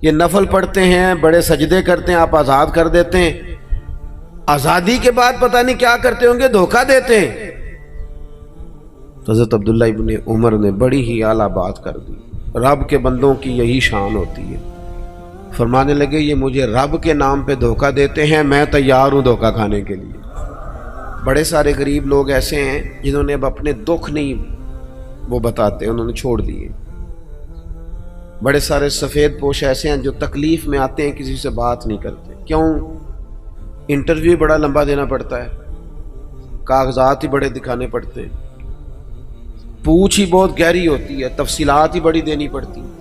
یہ نفل پڑھتے ہیں، بڑے سجدے کرتے ہیں، آپ آزاد کر دیتے ہیں، آزادی کے بعد پتہ نہیں کیا کرتے ہوں گے، دھوکہ دیتے ہیں۔ حضرت عبداللہ ابن عمر نے بڑی ہی اعلیٰ بات کر دی، رب کے بندوں کی یہی شان ہوتی ہے۔ فرمانے لگے یہ مجھے رب کے نام پہ دھوکہ دیتے ہیں، میں تیار ہوں دھوکہ کھانے کے لیے۔ بڑے سارے غریب لوگ ایسے ہیں جنہوں نے اب اپنے دکھ نہیں وہ بتاتے، انہوں نے چھوڑ دیے۔ بڑے سارے سفید پوش ایسے ہیں جو تکلیف میں آتے ہیں کسی سے بات نہیں کرتے۔ کیوں؟ انٹرویو بڑا لمبا دینا پڑتا ہے، کاغذات ہی بڑے دکھانے پڑتے ہیں، پوچھ ہی بہت گہری ہوتی ہے، تفصیلات ہی بڑی دینی پڑتی ہیں۔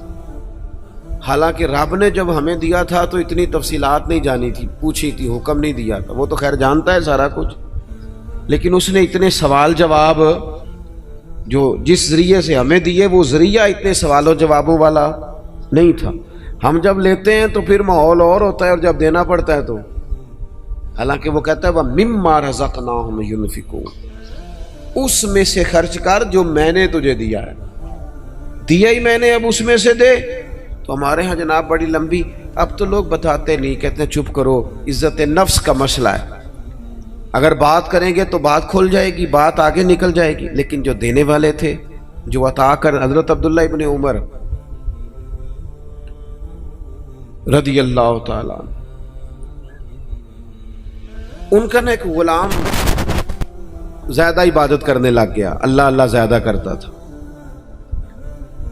حالانکہ رب نے جب ہمیں دیا تھا تو اتنی تفصیلات نہیں جانی تھی، پوچھی تھی، حکم نہیں دیا تھا، وہ تو خیر جانتا ہے سارا کچھ، لیکن اس نے اتنے سوال جواب جو جس ذریعے سے ہمیں دیے وہ ذریعہ اتنے سوال و جوابوں والا نہیں تھا۔ ہم جب لیتے ہیں تو پھر ماحول اور ہوتا ہے، اور جب دینا پڑتا ہے تو حالانکہ وہ کہتا ہے وَمِمَّا رَزَقْنَاهُمْ يُنْفِقُونَ، اس میں سے خرچ کر جو میں نے تجھے دیا ہے، دیا ہی میں نے، اب اس میں سے دے۔ تو ہمارے ہاں جناب بڑی لمبی، اب تو لوگ بتاتے نہیں، کہتے ہیں چپ کرو، عزت نفس کا مسئلہ ہے، اگر بات کریں گے تو بات کھل جائے گی، بات آگے نکل جائے گی۔ لیکن جو دینے والے تھے، جو عطا کر، حضرت عبداللہ ابن عمر رضی اللہ تعالیٰ عنہ، ان کا نا ایک غلام زیادہ عبادت کرنے لگ گیا، اللہ اللہ زیادہ کرتا تھا،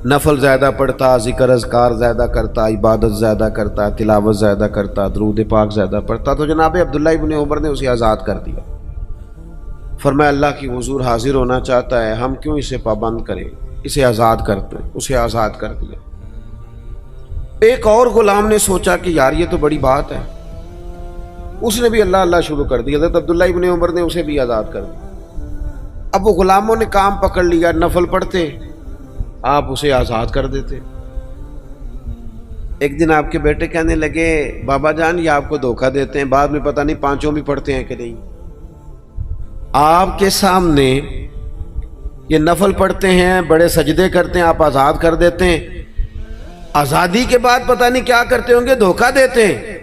نفل زیادہ پڑھتا، ذکر اذکار زیادہ کرتا، عبادت زیادہ کرتا، تلاوت زیادہ کرتا، درود پاک زیادہ پڑھتا۔ تو جناب عبداللہ ابن عمر نے اسے آزاد کر دیا۔ فرمایا اللہ کی حضور حاضر ہونا چاہتا ہے، ہم کیوں اسے پابند کریں، اسے آزاد کرتے ہیں، اسے آزاد کر دیا۔ ایک اور غلام نے سوچا کہ یار یہ تو بڑی بات ہے، اس نے بھی اللہ اللہ شروع کر دیا، حضرت عبداللہ ابن عمر نے اسے بھی آزاد کر دیا۔ اب وہ غلاموں نے کام پکڑ لیا، نفل پڑھتے، آپ اسے آزاد کر دیتے۔ ایک دن آپ کے بیٹے کہنے لگے بابا جان یہ آپ کو دھوکہ دیتے ہیں، بعد میں پتہ نہیں پانچوں بھی پڑھتے ہیں کہ نہیں، آپ کے سامنے یہ نفل پڑھتے ہیں، بڑے سجدے کرتے ہیں، آپ آزاد کر دیتے ہیں، آزادی کے بعد پتہ نہیں کیا کرتے ہوں گے، دھوکہ دیتے ہیں۔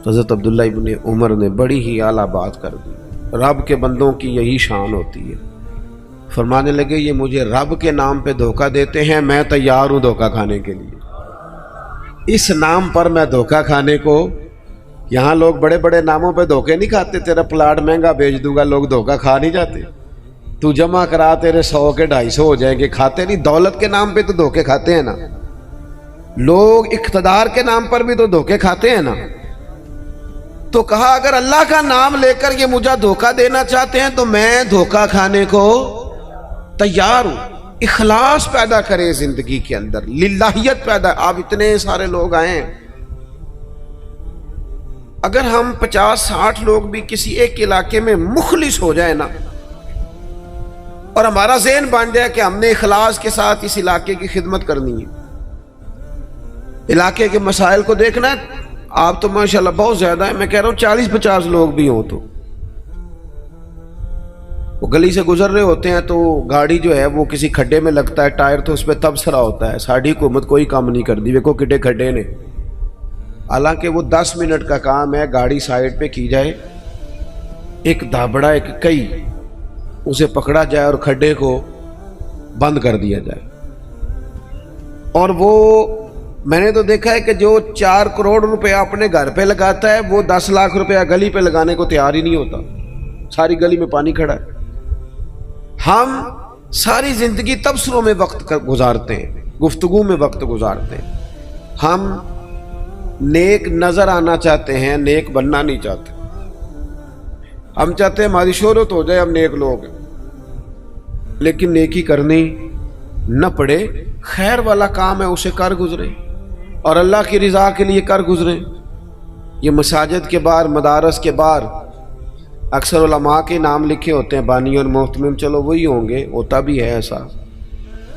حضرت عبداللہ ابن عمر نے بڑی ہی اعلیٰ بات کر دی، رب کے بندوں کی یہی شان ہوتی ہے۔ فرمانے لگے یہ مجھے رب کے نام پہ دھوکہ دیتے ہیں، میں تیار ہوں دھوکہ کھانے کے لیے۔ اس نام پر میں دھوکہ کھانے کو، یہاں لوگ بڑے بڑے ناموں پہ دھوکے نہیں کھاتے، تیرا پلاٹ مہنگا بیچ دوں گا، لوگ دھوکہ کھا نہیں جاتے، تو جمع کرا تیرے 100 کے 250 ہو جائیں گے، کھاتے نہیں۔ دولت کے نام پہ تو دھوکے کھاتے ہیں نا لوگ، اقتدار کے نام پر بھی تو دھوکے کھاتے ہیں نا۔ تو کہا اگر اللہ کا نام لے کر یہ مجھے دھوکہ دینا چاہتے ہیں تو میں دھوکہ کھانے کو تیار ہوں۔ اخلاص پیدا کرے زندگی کے اندر، للہیت پیدا۔ آپ اتنے سارے لوگ آئے ہیں، اگر ہم 50-60 لوگ بھی کسی ایک علاقے میں مخلص ہو جائے نا، اور ہمارا ذہن بن جائے کہ ہم نے اخلاص کے ساتھ اس علاقے کی خدمت کرنی ہے، علاقے کے مسائل کو دیکھنا ہے، آپ تو ماشاءاللہ بہت زیادہ ہیں، میں کہہ رہا ہوں 40-50 لوگ بھی ہوں تو وہ گلی سے گزر رہے ہوتے ہیں تو گاڑی جو ہے وہ کسی کھڈے میں لگتا ہے، ٹائر تو اس پہ تبصرہ ہوتا ہے، ساڑھی حکومت کوئی کام نہیں کر دی، ویکو کڈے کھڈے نے، حالانکہ وہ 10 منٹ کا کام ہے، گاڑی سائیڈ پہ کی جائے، ایک دھابڑا ایک کئی اسے پکڑا جائے اور کھڈے کو بند کر دیا جائے۔ اور وہ میں نے تو دیکھا ہے کہ جو 4 کروڑ روپے اپنے گھر پہ لگاتا ہے وہ 10 لاکھ روپے گلی پہ لگانے کو تیار ہی نہیں ہوتا، ساری گلی میں پانی کھڑا ہے۔ ہم ساری زندگی تبصروں میں وقت گزارتے ہیں، گفتگو میں وقت گزارتے ہیں، ہم نیک نظر آنا چاہتے ہیں، نیک بننا نہیں چاہتے۔ ہم چاہتے ہیں ہماری شہرت ہو جائے، ہم نیک لوگ ہیں، لیکن نیکی کرنی نہ پڑے، خیر والا کام ہے اسے کر گزرے، اور اللہ کی رضا کے لیے کر گزرے۔ یہ مساجد کے باہر، مدارس کے باہر اکثر علماء کے نام لکھے ہوتے ہیں، بانی اور محتمم، چلو وہی ہوں گے، ہوتا بھی ہے ایسا،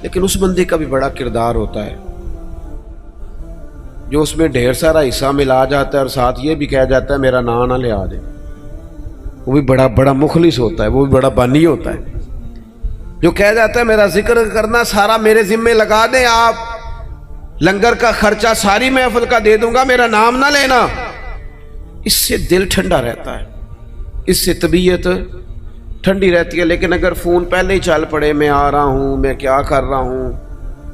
لیکن اس بندے کا بھی بڑا کردار ہوتا ہے جو اس میں ڈھیر سارا حصہ ملا جاتا ہے اور ساتھ یہ بھی کہہ جاتا ہے میرا نام نہ لے آ جائے، وہ بھی بڑا مخلص ہوتا ہے، وہ بھی بڑا بانی ہوتا ہے، جو کہہ جاتا ہے میرا ذکر کرنا سارا میرے ذمے لگا دیں آپ، لنگر کا خرچہ ساری محفل کا دے دوں گا، میرا نام نہ لینا۔ اس سے دل ٹھنڈا رہتا ہے، اس سے طبیعت ٹھنڈی رہتی ہے۔ لیکن اگر فون پہلے ہی چل پڑے، میں آ رہا ہوں، میں کیا کر رہا ہوں،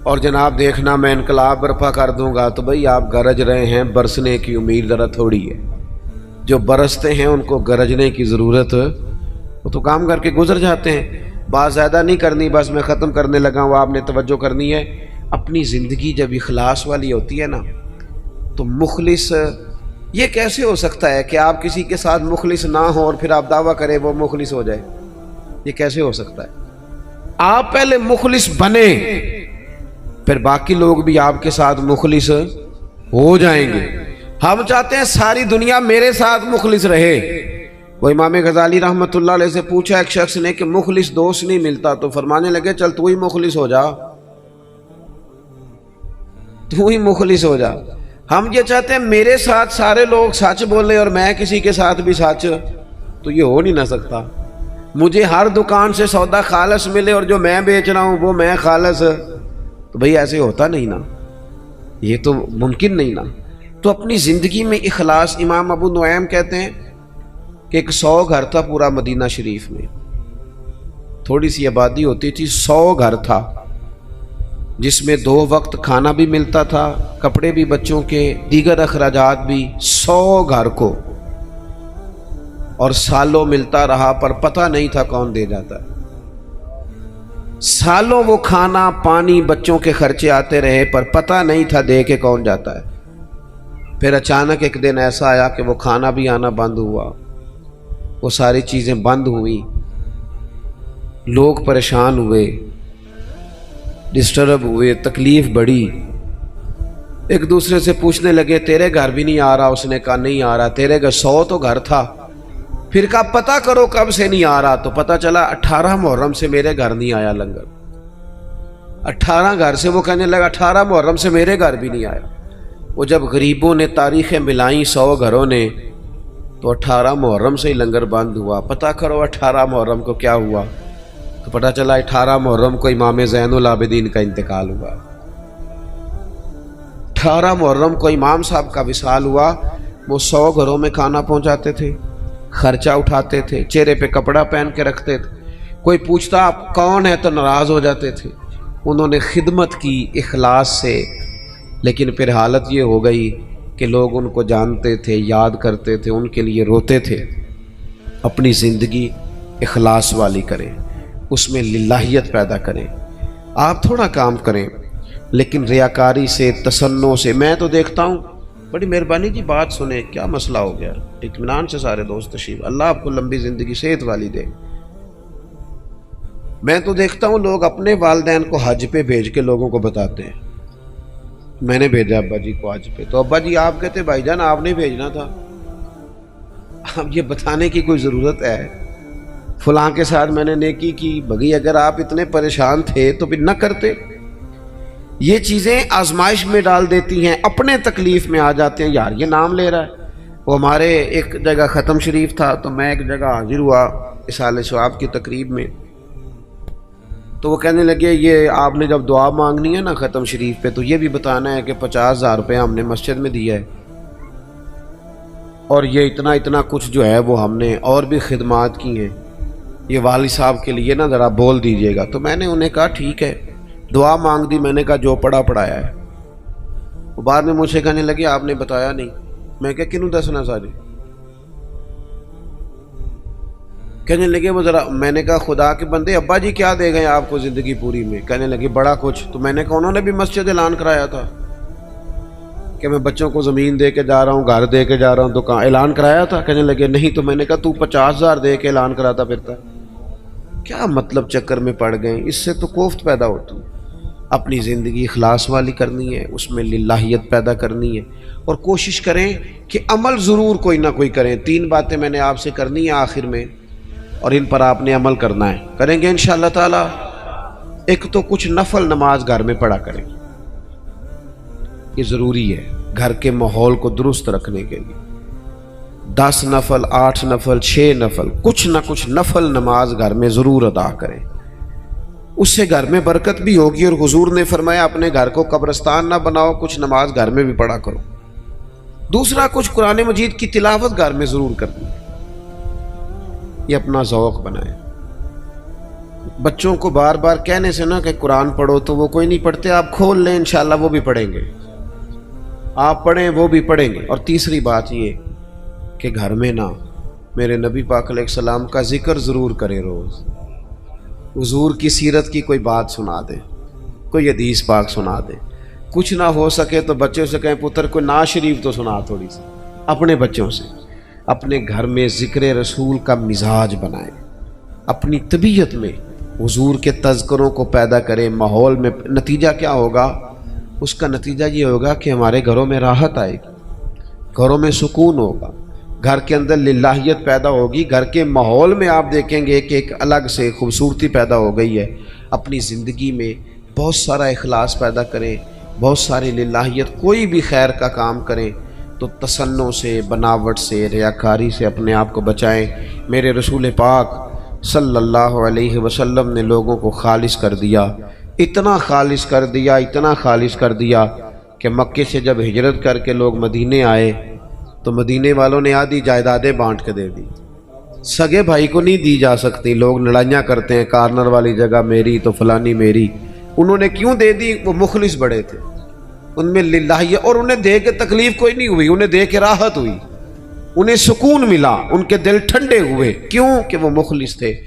اور جناب دیکھنا میں انقلاب برپا کر دوں گا، تو بھئی آپ گرج رہے ہیں، برسنے کی امید ذرا تھوڑی ہے۔ جو برستے ہیں ان کو گرجنے کی ضرورت، وہ تو کام کر کے گزر جاتے ہیں۔ بات زیادہ نہیں کرنی، بس میں ختم کرنے لگا ہوں، آپ نے توجہ کرنی ہے۔ اپنی زندگی جب اخلاص والی ہوتی ہے نا تو مخلص، یہ کیسے ہو سکتا ہے کہ آپ کسی کے ساتھ مخلص نہ ہوں اور پھر آپ دعویٰ کریں وہ مخلص ہو جائے؟ یہ کیسے ہو سکتا ہے؟ آپ پہلے مخلص بنے، پھر باقی لوگ بھی آپ کے ساتھ مخلص ہو جائیں گے۔ ہم چاہتے ہیں ساری دنیا میرے ساتھ مخلص رہے۔ وہ امام غزالی رحمۃ اللہ علیہ سے پوچھا ایک شخص نے کہ مخلص دوست نہیں ملتا، تو فرمانے لگے چل تو ہی مخلص ہو جا، تو ہی مخلص ہو جا۔ ہم یہ چاہتے ہیں میرے ساتھ سارے لوگ سچ بولیں اور میں کسی کے ساتھ بھی سچ، تو یہ ہو نہیں نہ سکتا۔ مجھے ہر دکان سے سودا خالص ملے اور جو میں بیچ رہا ہوں وہ میں خالص، تو بھئی ایسے ہوتا نہیں نا، یہ تو ممکن نہیں نا۔ تو اپنی زندگی میں اخلاص، امام ابو نعیم کہتے ہیں کہ ایک 100 گھر تھا پورا مدینہ شریف میں، تھوڑی سی آبادی ہوتی تھی، 100 گھر تھا جس میں 2 وقت کھانا بھی ملتا تھا، کپڑے بھی بچوں کے، دیگر اخراجات بھی، 100 گھر کو، اور سالوں ملتا رہا پر پتہ نہیں تھا کون دے جاتا ہے۔ سالوں وہ کھانا پانی بچوں کے خرچے آتے رہے پر پتہ نہیں تھا دے کے کون جاتا ہے۔ پھر اچانک ایک دن ایسا آیا کہ وہ کھانا بھی آنا بند ہوا، وہ ساری چیزیں بند ہوئیں، لوگ پریشان ہوئے، ڈسٹرب ہوئے، تکلیف بڑھی، ایک دوسرے سے پوچھنے لگے تیرے گھر بھی نہیں آ رہا؟ اس نے کہا نہیں آ رہا۔ تیرے گھر 100 تو گھر تھا، پھر کہا پتہ کرو کب سے نہیں آ رہا، تو پتہ چلا 18 محرم سے میرے گھر نہیں آیا لنگر۔ 18 گھر سے، وہ کہنے لگا 18 محرم سے میرے گھر بھی نہیں آیا۔ وہ جب غریبوں نے تاریخیں ملائیں 100 گھروں نے، تو 18 محرم سے ہی لنگر بند ہوا۔ پتہ کرو 18 محرم کو کیا ہوا، تو پتہ چلا 18 محرم کو امام زین العابدین کا انتقال ہوا۔ 18 محرم کو امام صاحب کا وصال ہوا۔ وہ 100 گھروں میں کھانا پہنچاتے تھے، خرچہ اٹھاتے تھے، چہرے پہ کپڑا پہن کے رکھتے تھے، کوئی پوچھتا آپ کون ہے تو ناراض ہو جاتے تھے۔ انہوں نے خدمت کی اخلاص سے، لیکن پھر حالت یہ ہو گئی کہ لوگ ان کو جانتے تھے، یاد کرتے تھے، ان کے لیے روتے تھے۔ اپنی زندگی اخلاص والی کریں، اس میں للہیت پیدا کریں۔ آپ تھوڑا کام کریں لیکن ریاکاری سے، تصنع سے۔ میں تو دیکھتا ہوں، بڑی مہربانی جی بات سنیں، کیا مسئلہ ہو گیا؟ اطمینان سے سارے دوست تشریف، اللہ آپ کو لمبی زندگی صحت والی دے۔ میں تو دیکھتا ہوں لوگ اپنے والدین کو حج پہ بھیج کے لوگوں کو بتاتے ہیں میں نے بھیجا ابا جی کو حج پہ، تو ابا جی آپ کہتے بھائی جان آپ نے بھیجنا تھا۔ اب یہ بتانے کی کوئی ضرورت ہے؟ فلاں کے ساتھ میں نے نیکی کی، بھگی اگر آپ اتنے پریشان تھے تو پھر نہ کرتے۔ یہ چیزیں آزمائش میں ڈال دیتی ہیں، اپنے تکلیف میں آ جاتے ہیں، یار یہ نام لے رہا ہے۔ وہ ہمارے ایک جگہ ختم شریف تھا، تو میں ایک جگہ حاضر ہوا اصالہ ثواب کی تقریب میں، تو وہ کہنے لگے یہ آپ نے جب دعا مانگنی ہے نا ختم شریف پہ، تو یہ بھی بتانا ہے کہ 50,000 روپے ہم نے مسجد میں دیا ہے، اور یہ اتنا اتنا کچھ جو ہے وہ ہم نے اور بھی خدمات کی ہیں، یہ والد صاحب کے لیے نا ذرا بول دیجئے گا۔ تو میں نے انہیں کہا ٹھیک ہے، دعا مانگ دی، میں نے کہا جو پڑھا پڑھایا ہے۔ وہ بعد میں مجھ سے کہنے لگے آپ نے بتایا نہیں۔ میں کہا کنوں دسنا سارے؟ کہنے لگے وہ ذرا، میں نے کہا خدا کے بندے ابا جی کیا دے گئے آپ کو زندگی پوری میں؟ کہنے لگے بڑا کچھ۔ تو میں نے کہا انہوں نے بھی مسجد اعلان کرایا تھا کہ میں بچوں کو زمین دے کے جا رہا ہوں، گھر دے کے جا رہا ہوں، دکان اعلان کرایا تھا؟ کہنے لگے نہیں۔ تو میں نے کہا تو 50,000 دے کے اعلان کراتا پھرتا، کیا مطلب چکر میں پڑ گئے؟ اس سے تو کوفت پیدا ہوتی۔ اپنی زندگی اخلاص والی کرنی ہے، اس میں للہیت پیدا کرنی ہے، اور کوشش کریں کہ عمل ضرور کوئی نہ کوئی کریں۔ 3 باتیں میں نے آپ سے کرنی ہیں آخر میں، اور ان پر آپ نے عمل کرنا ہے، کریں گے انشاءاللہ تعالی۔ ایک تو کچھ نفل نماز گھر میں پڑھا کریں، یہ ضروری ہے گھر کے ماحول کو درست رکھنے کے لیے۔ 10 نفل، 8 نفل، 6 نفل، کچھ نہ کچھ نفل نماز گھر میں ضرور ادا کریں۔ اس سے گھر میں برکت بھی ہوگی، اور حضور نے فرمایا اپنے گھر کو قبرستان نہ بناؤ، کچھ نماز گھر میں بھی پڑھا کرو۔ دوسرا، کچھ قرآن مجید کی تلاوت گھر میں ضرور کرنی، یہ اپنا ذوق بنائیں۔ بچوں کو بار بار کہنے سے نہ کہ قرآن پڑھو تو وہ کوئی نہیں پڑھتے، آپ کھول لیں انشاءاللہ وہ بھی پڑھیں گے، آپ پڑھیں وہ بھی پڑھیں گے۔ اور تیسری بات یہ کہ گھر میں نہ میرے نبی پاک علیہ السلام کا ذکر ضرور کرے، روز حضور کی سیرت کی کوئی بات سنا دے، کوئی حدیث پاک سنا دے۔ کچھ نہ ہو سکے تو بچوں سے کہیں پتر کوئی نعت شریف تو سنا تھوڑی سی، اپنے بچوں سے۔ اپنے گھر میں ذکر رسول کا مزاج بنائیں، اپنی طبیعت میں حضور کے تذکروں کو پیدا کریں ماحول میں۔ نتیجہ کیا ہوگا؟ اس کا نتیجہ یہ ہوگا کہ ہمارے گھروں میں راحت آئے گی، گھروں میں سکون ہوگا، گھر کے اندر للہیت پیدا ہوگی، گھر کے ماحول میں آپ دیکھیں گے کہ ایک الگ سے خوبصورتی پیدا ہو گئی ہے۔ اپنی زندگی میں بہت سارا اخلاص پیدا کریں، بہت ساری للہیت، کوئی بھی خیر کا کام کریں تو تصنع سے، بناوٹ سے، ریاکاری سے اپنے آپ کو بچائیں۔ میرے رسول پاک صلی اللہ علیہ وسلم نے لوگوں کو خالص کر دیا، اتنا خالص کر دیا، اتنا خالص کر دیا کہ مکے سے جب ہجرت کر کے لوگ مدینے آئے تو مدینے والوں نے آدھی جائیدادیں بانٹ کے دے دی، سگے بھائی کو نہیں دی جا سکتی۔ لوگ لڑائیاں کرتے ہیں، کارنر والی جگہ میری تو فلانی میری۔ انہوں نے کیوں دے دی؟ وہ مخلص بڑے تھے، ان میں للہیت، اور انہیں دے کے تکلیف کوئی نہیں ہوئی، انہیں دے کے راحت ہوئی، انہیں سکون ملا، ان کے دل ٹھنڈے ہوئے۔ کیوں؟ کہ وہ مخلص تھے۔